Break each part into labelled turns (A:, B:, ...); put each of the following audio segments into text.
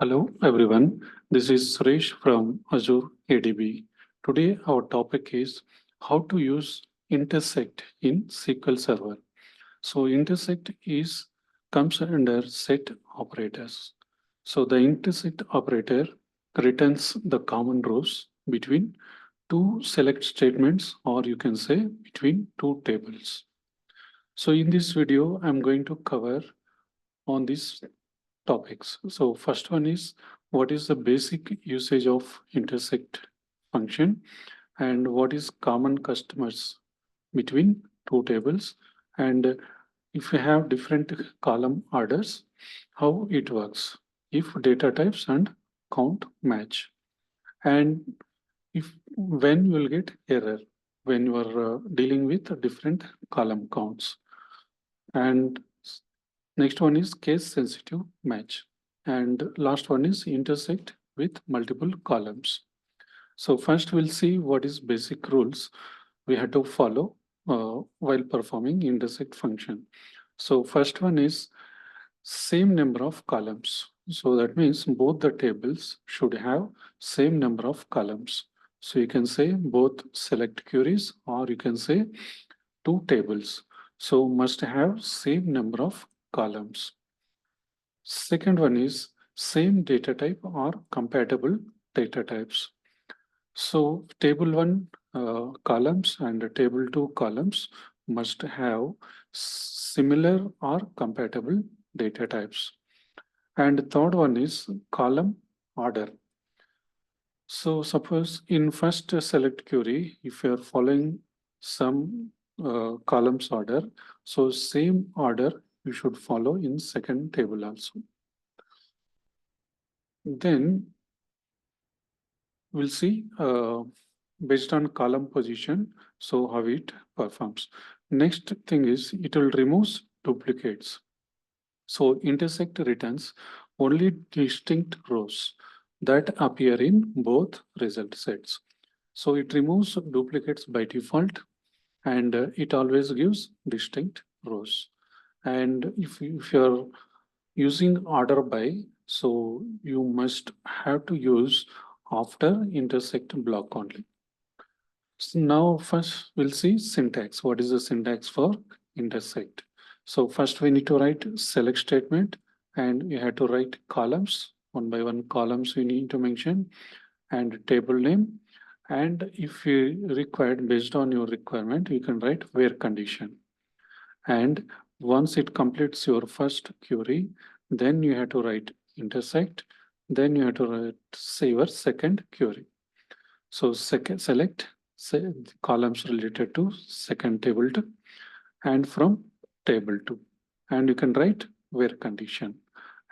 A: Hello everyone, this is Suresh from Azure ADB. Today our topic is how to use intersect in SQL Server. So intersect comes under set operators. So the intersect operator returns the common rows between two select statements, or you can say between two tables. So in this video, I'm going to cover on these topics. So first one is what is the basic usage of intersect function and what is common customers between two tables, and if you have different column orders, how it works if data types and count match, and if when you will get error when you are dealing with different column counts. And next one is case sensitive match. And last one is intersect with multiple columns. So first we'll see what is basic rules we have to follow while performing intersect function. So first one is same number of columns. So that means both the tables should have same number of columns. So you can say both select queries, or you can say two tables. So must have same number of columns. Second one is same data type or compatible data types. So table 1 columns and table 2 columns must have similar or compatible data types. And third one is column order. So suppose in first select query, if you are following some columns order, so same order you should follow in second table also. Then we'll see based on column position, so how it performs. Next thing is it will remove duplicates. So intersect returns only distinct rows that appear in both result sets. So it removes duplicates by default, and it always gives distinct rows. And if you're using order by, so you must have to use after intersect block only. So now first we'll see syntax. What is the syntax for intersect? So first we need to write select statement, and you have to write columns, one by one columns we need to mention, and table name. And if you required, based on your requirement, you can write where condition. And once it completes your first query, then you have to write intersect, then you have to write say your second query. So second select say columns related to second table 2 and from table 2, and you can write where condition.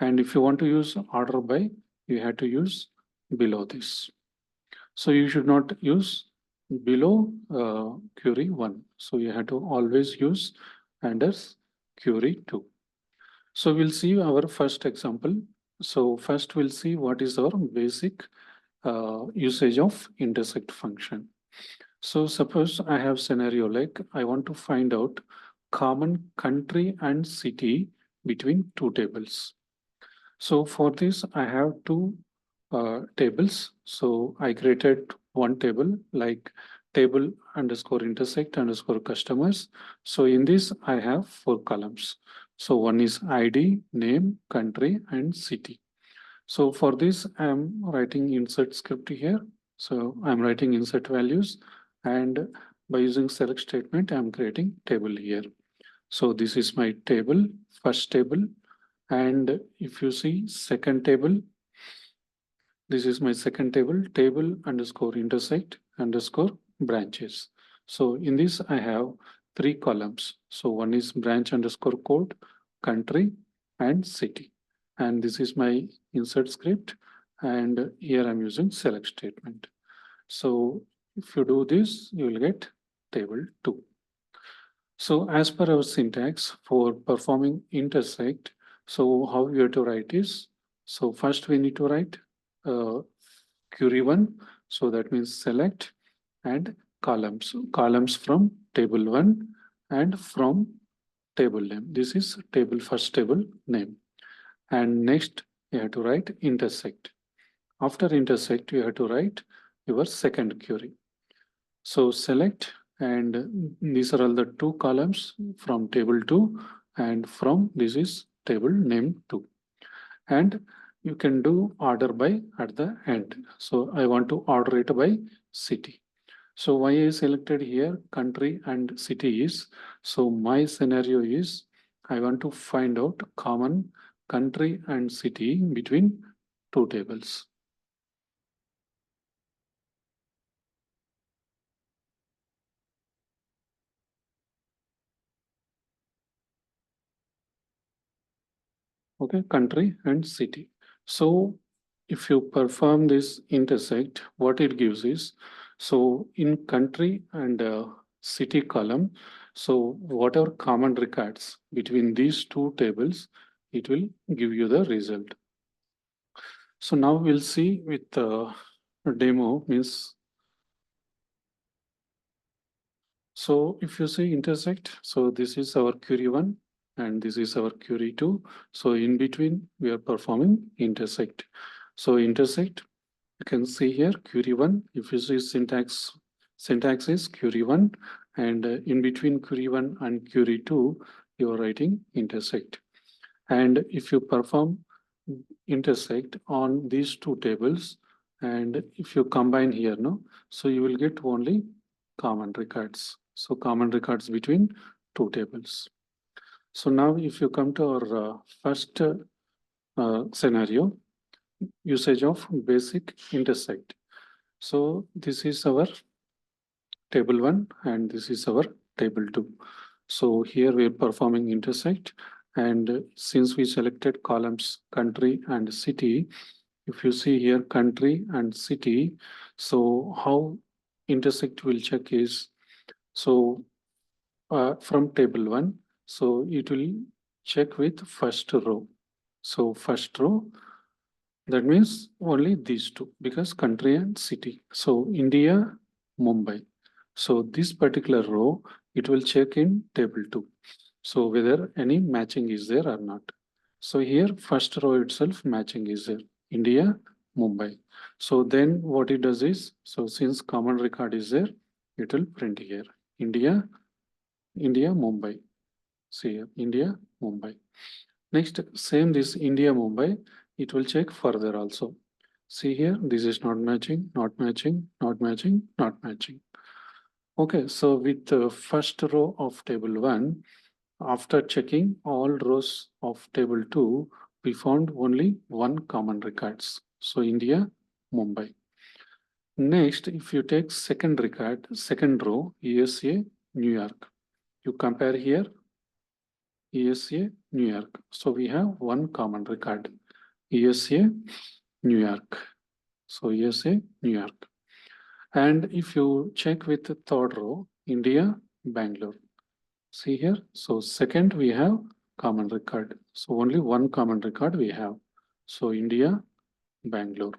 A: And if you want to use order by, you have to use below this. So you should not use below query 1. So you have to always use under query 2. So we'll see our first example. So first we'll see what is our basic usage of intersect function. So suppose I have scenario like I want to find out common country and city between two tables. So for this I have two tables. So I created one table like table underscore intersect underscore customers. So in this I have 4 columns. So one is ID, name, country, and city. So for this I'm writing insert script here. So I'm writing insert values, and by using select statement I'm creating table here. So this is my table, first table, and if you see second table, this is my second table, table underscore intersect underscore branches. So in this I have 3 columns. So one is branch underscore code, country, and city. And this is my insert script. And here I'm using select statement. So if you do this, you will get table 2. So as per our syntax for performing intersect, so how we have to write is, so first we need to write query 1. So that means select and columns from table 1 and from table name. This is table first table name. And next you have to write intersect. After intersect, you have to write your second query. So select, and these are all the two columns from table 2, and from this is table name 2. And you can do order by at the end. So I want to order it by city. So why I selected here country and city is, so my scenario is I want to find out common country and city between two tables. Okay, country and city. So if you perform this intersect, what it gives is, so in country and city column, so whatever common records between these two tables, it will give you the result. So now we'll see with demo means, so if you see intersect, so this is our query 1 and this is our query 2. So in between we are performing intersect. So intersect, you can see here query 1, if you see syntax is query 1, and in between query 1 and query 2, you are writing intersect. And if you perform intersect on these two tables, and if you combine here, no, so you will get only common records. So common records between two tables. So now if you come to our first scenario, usage of basic intersect. So this is our table 1 and this is our table 2. So here we are performing intersect, and since we selected columns country and city, if you see here country and city, so how intersect will check is, so from table 1, so it will check with first row. So first row, that means only these two because country and city. So India, Mumbai. So this particular row, it will check in table 2. So whether any matching is there or not. So here first row itself matching is there. India, Mumbai. So then what it does is, so since common record is there, it will print here. India, India, Mumbai. See here, India, Mumbai. Next, same this India, Mumbai, it will check further also. See here, this is not matching, not matching, not matching, not matching. Okay, so with the first row of table 1, after checking all rows of table 2, we found only one common records. So India, Mumbai. Next, if you take second record, second row, USA, New York. You compare here, USA, New York. So we have one common record, USA, New York. So USA, New York. And if you check with the third row, India, Bangalore. See here, so second we have common record. So only one common record we have. So India, Bangalore.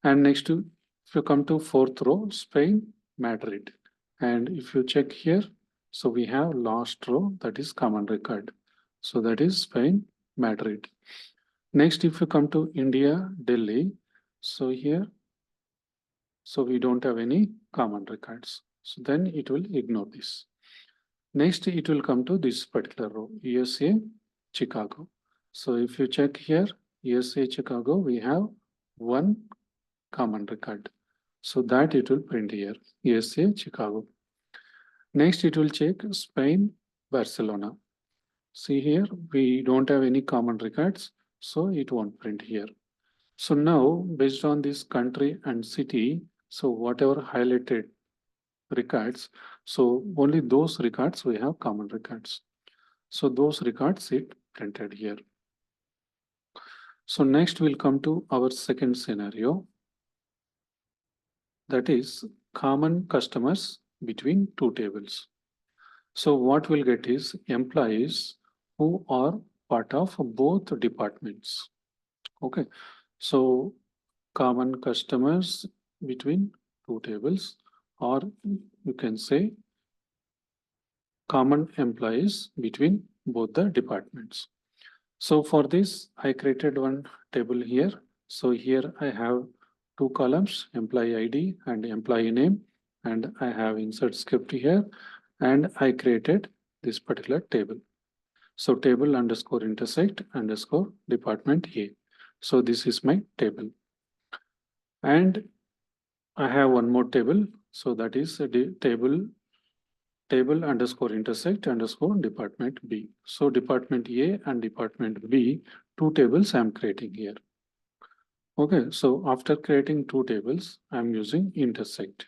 A: And next to, if you come to fourth row, Spain, Madrid. And if you check here, so we have last row, that is common record. So that is Spain, Madrid. Next, if you come to India, Delhi, so here, so we don't have any common records. So then it will ignore this. Next, it will come to this particular row, USA, Chicago. So if you check here, USA, Chicago, we have one common record. So that it will print here, USA, Chicago. Next, it will check Spain, Barcelona. See here, we don't have any common records, so it won't print here. So now, based on this country and city, so whatever highlighted records, so only those records we have common records. So those records it printed here. So next we'll come to our second scenario, that is common customers between two tables. So what we'll get is employees who are part of both departments. Okay, so common customers between two tables, or you can say common employees between both the departments. So for this, I created one table here. So here I have two columns, employee ID and employee name, and I have insert script here, and I created this particular table. So table underscore intersect underscore department A. So this is my table. And I have one more table. So that is a table underscore intersect underscore department B. So department A and department B, two tables I'm creating here. Okay, so after creating two tables, I'm using intersect.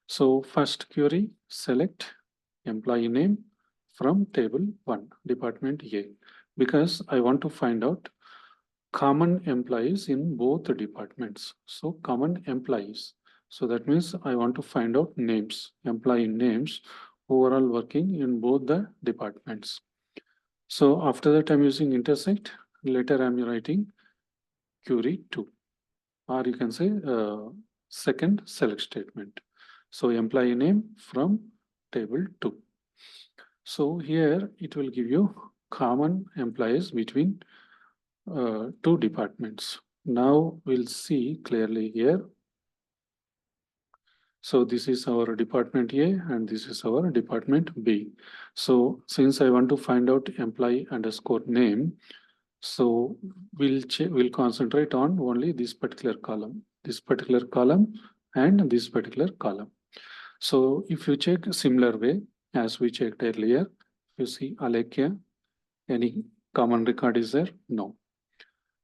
A: So first query, select employee name from table 1, department A, because I want to find out common employees in both departments. So common employees. So that means I want to find out names, employee names, overall working in both the departments. So after that, I'm using intersect. Later, I'm writing query 2, or you can say second select statement. So employee name from table 2. So here it will give you common employees between two departments. Now we'll see clearly here. So this is our department A and this is our department B. So since I want to find out employee underscore name, so we'll concentrate on only this particular column, and this particular column. So if you check similar way as we checked earlier, you see Alekia, any common record is there? No.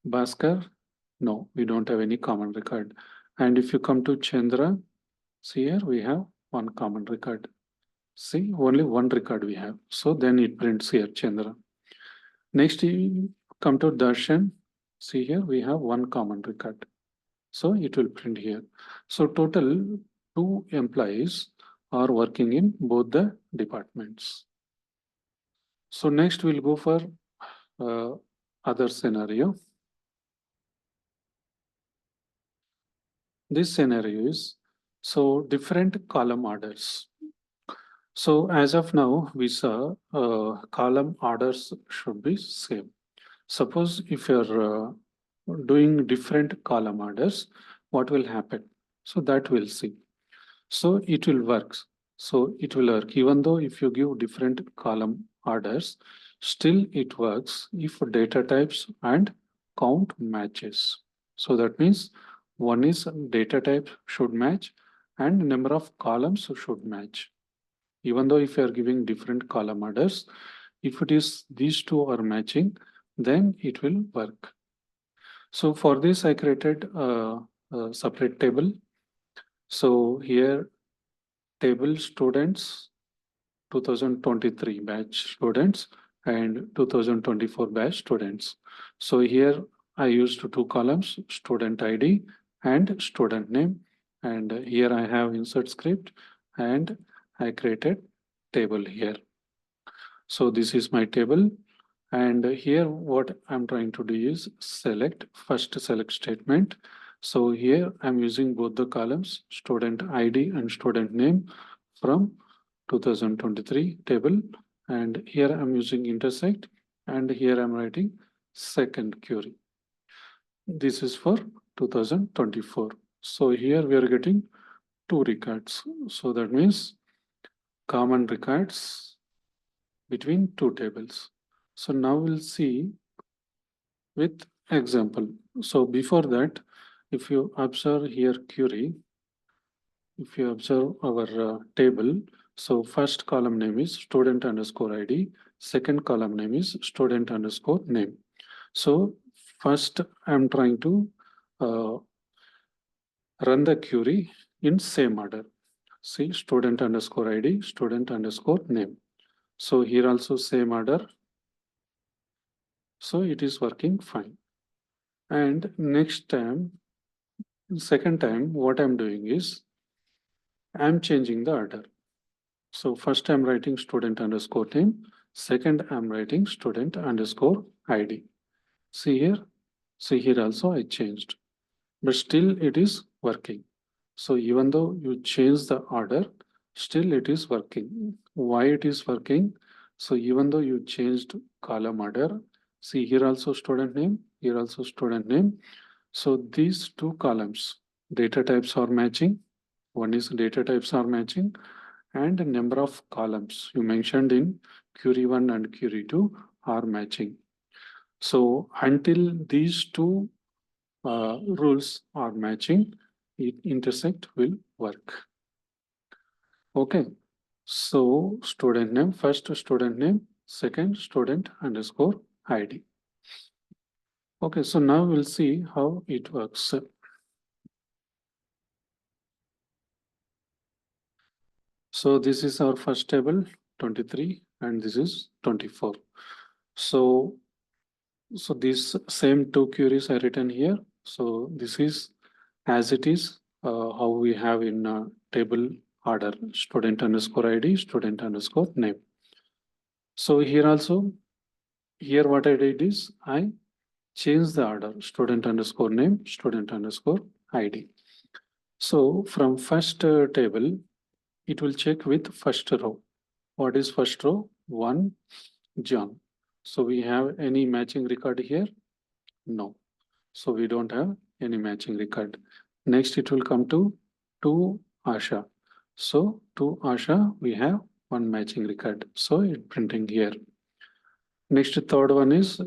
A: Bhaskar, no, we don't have any common record. And if you come to Chandra, see here we have one common record. See, only one record we have. So then it prints here Chandra. Next, you come to Darshan. See here we have one common record. So it will print here. So total 2 employees are working in both the departments. So next we'll go for other scenario. This scenario is so different column orders. So as of now, we saw column orders should be same. Suppose if you're doing different column orders, what will happen? So that we'll see. So it will work. So it will work even though if you give different column orders, still it works if data types and count matches. So that means one is data type should match and number of columns should match. Even though if you are giving different column orders, if it is these two are matching, then it will work. So for this, I created a separate table. So here table students 2023 batch students and 2024 batch students. So here I used two columns, student ID and student name. And here I have insert script and I created table here. So this is my table. And here what I'm trying to do is select first select statement. So here I'm using both the columns, student ID and student name from 2023 table. And here I'm using intersect and here I'm writing second query. This is for 2024. So here we are getting two records. So that means common records between two tables. So now we'll see with example. So before that, if you observe here query, if you observe our table, so first column name is student underscore ID, second column name is student underscore name. So first I'm trying to run the query in same order. See student underscore ID, student underscore name. So here also same order. So it is working fine. And next time, second time, what I'm doing is I'm changing the order. So first I'm writing student underscore name. Second, I'm writing student underscore ID. See here also I changed, but still it is working. So even though you change the order, still it is working. Why it is working? So even though you changed column order, See here also student name, here also student name. So these two columns, data types are matching. One is data types are matching and number of columns you mentioned in query 1 and query 2 are matching. So until these two rules are matching, intersect will work. Okay. So student name, first student name, second student underscore ID. Okay, so now we'll see how it works. So this is our first table, 23, and this is 24. So, so these same two queries are written here. So this is as it is, how we have in table order, student underscore ID, student underscore name. So here also, here what I did is I change the order, student underscore name, student underscore ID. So from first table, it will check with first row. What is first row? 1, John. So we have any matching record here? No. So we don't have any matching record. Next, it will come to 2, Asha. So to Asha, we have one matching record. So it printing here. Next, third one is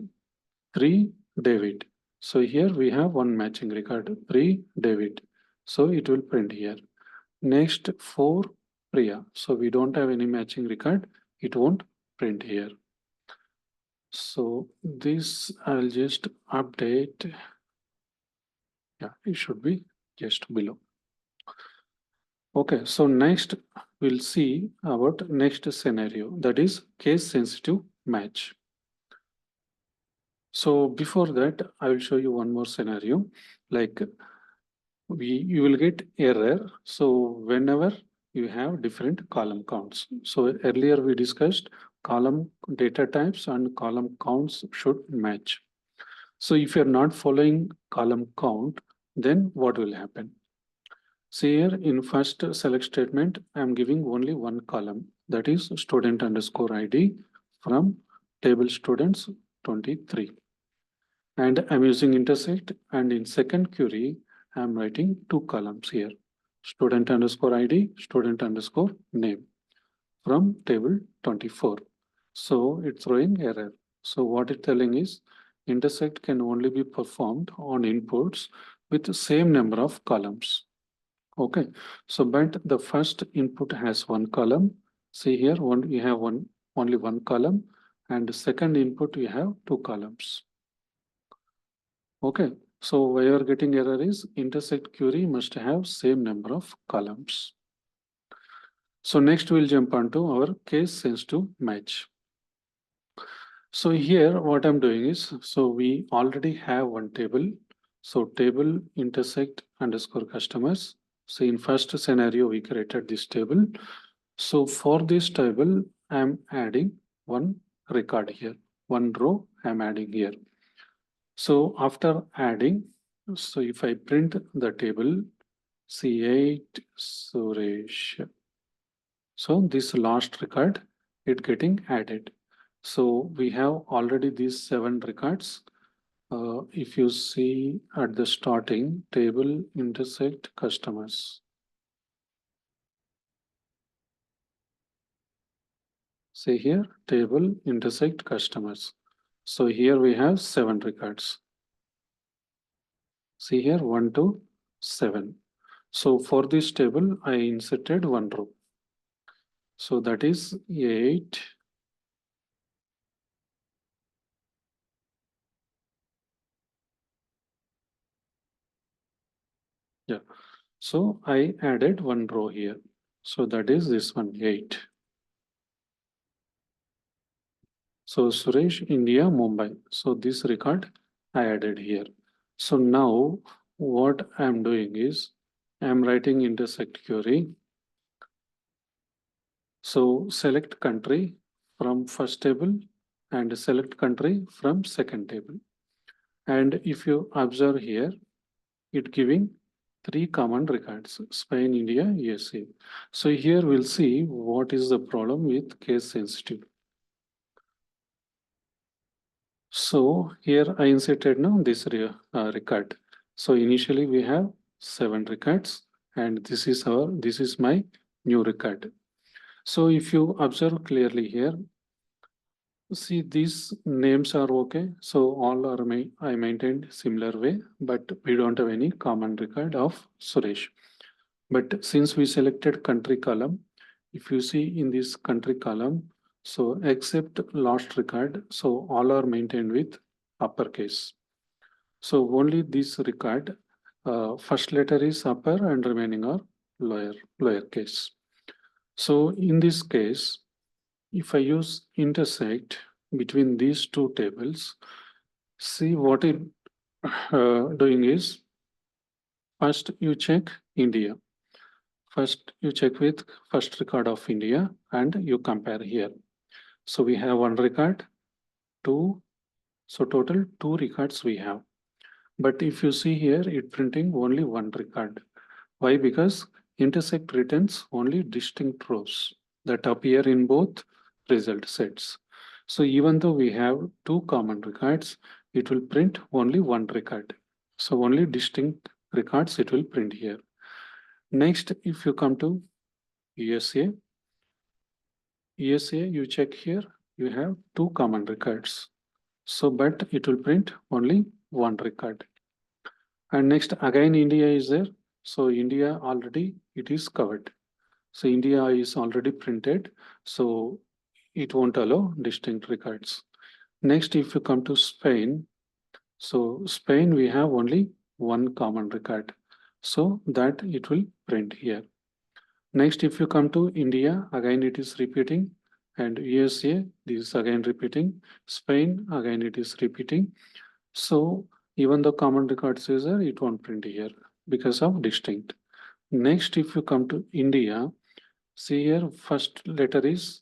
A: 3, David. So here we have one matching record, 3, David. So it will print here. Next, 4, Priya. So we don't have any matching record. It won't print here. So this I'll just update. Yeah, it should be just below. Okay, so next we'll see about next scenario, that is case sensitive match. So before that, I will show you one more scenario. Like you will get error. So whenever you have different column counts. So earlier we discussed column data types and column counts should match. So if you're not following column count, then what will happen? See here in first select statement, I'm giving only one column, that is student underscore ID from table students 23. And I'm using intersect, and in second query, I'm writing two columns here, student underscore ID, student underscore name from table 24. So it's throwing error. So what it's telling is intersect can only be performed on inputs with the same number of columns. Okay, so but the first input has one column. See here, we have only one column, and the second input we have two columns. Okay, so why you are getting error is intersect query must have same number of columns. So next we'll jump onto our case sensitive match. So here what I'm doing is, so we already have one table. So table intersect underscore customers. So in first scenario, we created this table. So for this table, I'm adding one record here, one row I'm adding here. So after adding, so if I print the table, C8 Suresh. So this last record, it getting added. So we have already these 7 records. If you see at the starting table intersect customers. See here table intersect customers. So here we have 7 records. See here 1 to 7. So for this table, I inserted one row. So that is 8. Yeah. So I added one row here. So that is this one, 8. So Suresh, India, Mumbai. So this record I added here. So now what I'm doing is I'm writing intersect query. So select country from first table and select country from second table. And if you observe here, it giving 3 common records, Spain, India, USA. So here we'll see what is the problem with case sensitive. So here I inserted now this record. So initially we have 7 records, and this is my new record. So if you observe clearly here, see these names are okay. So all are I maintained similar way, but we don't have any common record of Suresh. But since we selected country column, if you see in this country column, so except last record, so all are maintained with uppercase. So only this record, first letter is upper and remaining are lowercase. So in this case, if I use intersect between these two tables, see what it doing is, first you check India. First you check with first record of India and you compare here. So we have one record, two, so total 2 records we have. But if you see here, it printing only one record. Why? Because intersect returns only distinct rows that appear in both result sets. So even though we have 2 common records, it will print only one record. So only distinct records it will print here. Next, if you come to USA, you check here, you have 2 common records. So, but it will print only one record. And next, again, India is there. So India already, it is covered. So India is already printed. So it won't allow distinct records. Next, if you come to Spain, so Spain, we have only one common record. So that it will print here. Next, if you come to India, again it is repeating, and USA, this is again repeating. Spain, again it is repeating. So even the common records is there, it won't print here because of distinct. Next, if you come to India, see here, first letter is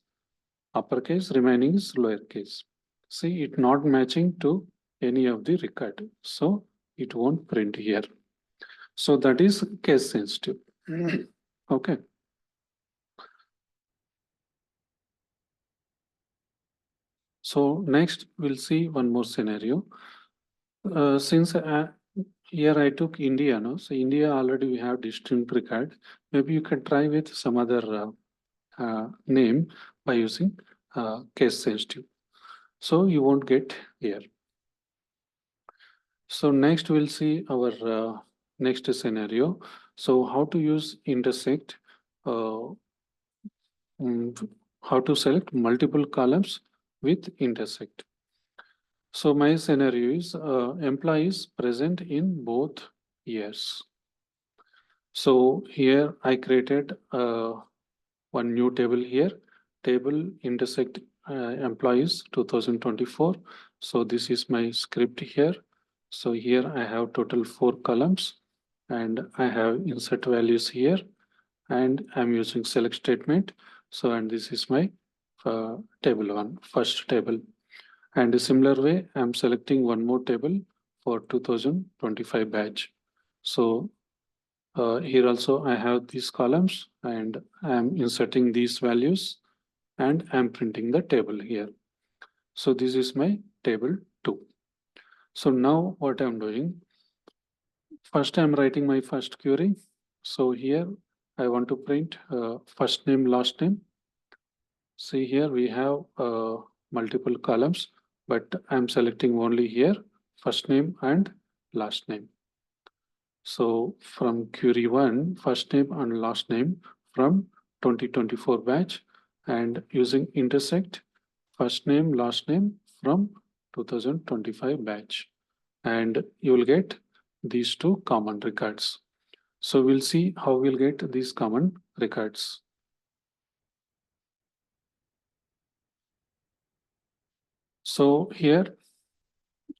A: uppercase, remaining is lowercase. See, it not matching to any of the record. So it won't print here. So that is case sensitive. Okay. So next we'll see one more scenario. Since here I took India, no? So India already we have distinct record. Maybe you can try with some other name by using case sensitive. So you won't get here. So next we'll see our next scenario. So how to use intersect, uh, how to select multiple columns with intersect. So my scenario is employees present in both years. So here I created one new table here, table intersect employees 2024. So this is my script here. So here I have total 4 columns and I have insert values here and I'm using select statement. So, and this is my table 1, first table. And a similar way, I'm selecting one more table for 2025 batch. So here also I have these columns and I'm inserting these values and I'm printing the table here. So this is my table 2. So now what I'm doing, first I'm writing my first query. So here I want to print first name, last name. See here we have multiple columns, but I'm selecting only here first name and last name. So from query 1, first name and last name from 2024 batch and using intersect first name, last name from 2025 batch. And you will get these 2 common records. So we'll see how we'll get these common records. So here,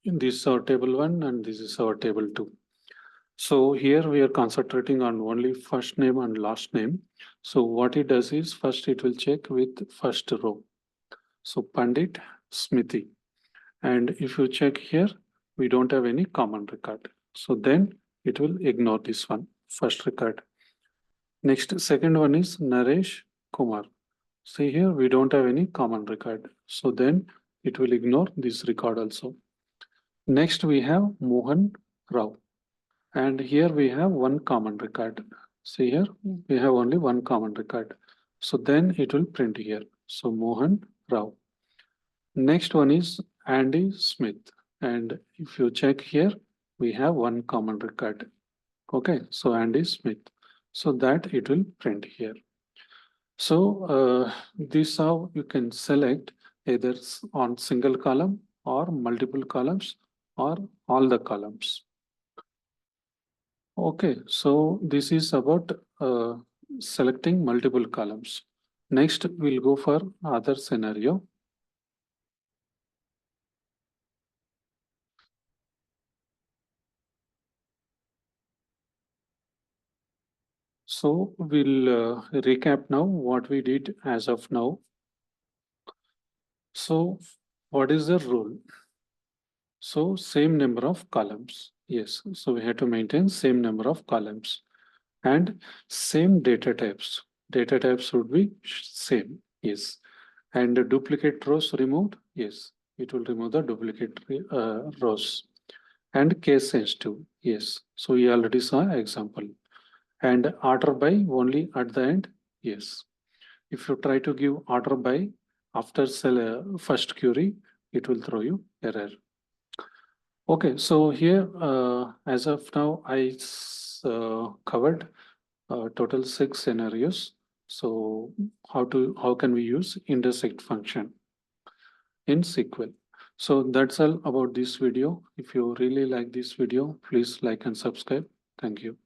A: this is our table 1 and this is our table 2. So here we are concentrating on only first name and last name. So what it does is first it will check with first row. So Pandit, Smithy. And if you check here, we don't have any common record. So then it will ignore this one, first record. Next, second one is Naresh, Kumar. See here, we don't have any common record. So then it will ignore this record also. Next, we have Mohan Rao. And here we have one common record. See here, we have only one common record. So then it will print here. So Mohan Rao. Next one is Andy Smith. And if you check here, we have one common record. Okay, so Andy Smith. So that it will print here. So this how you can select either on single column or multiple columns or all the columns. Okay, so this is about selecting multiple columns. Next, we'll go for other scenario. So we'll recap now what we did as of now. So what is the rule? So same number of columns. Yes, so we have to maintain same number of columns and same data types. Data types would be same. Yes. And the duplicate rows removed. Yes, it will remove the duplicate rows. And case sensitive. Yes. So we already saw example. And order by only at the end. Yes. If you try to give order by after first query, it will throw you error. Okay, so here as of now, I covered total 6 scenarios. So how can we use intersect function in SQL? So that's all about this video. If you really like this video, please like and subscribe. Thank you.